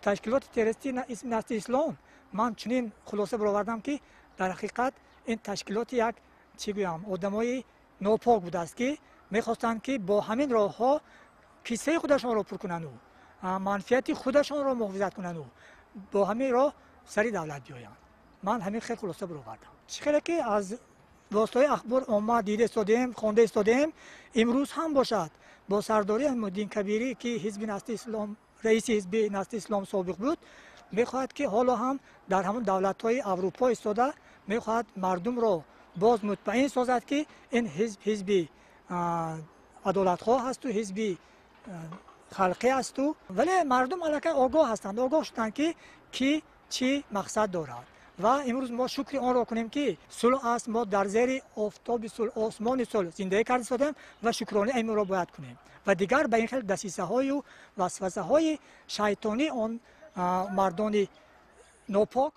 تشکیلات تروریستی نزد اسلام من چنین خلاصه برآوردم که در حقیقت این تشکیلات یک چی گویم آدمای ناپاک بوده است که میخواستند که با همین راه ها کیسه خودشان را پر کنند و منفعت خودشان را محافظت کنند و با همین راه سری دولت بیایند. من همین خیلی خلاصه برآوردم. چقدر که از واسطه اخبار آمد دیده استادیم خوانده استادیم امروز هم باشد با سرداری احمدالدین کبیری که حزب نسل اسلام رئیس حزب نسل اسلام سابق بود میخواهد که حالا هم در همون دولت‌های اروپا ایستاده میخواهد مردم را باز مطمئن سازد که این حزب عدالتخواه است و حزب خلقی است ولی مردم الکی آگاه هستند آگاه شدند که کی چی مقصد دارد و امروز ما شکر آن را کنیم که صلح است ما در زیر آفتاب صلح آسمان صلح زندگی کرده شدیم و شکرانه این را باید کنیم و دیگر به این خیلی دسیسه های و وسوسه های شیطانی آن مردان ناپاک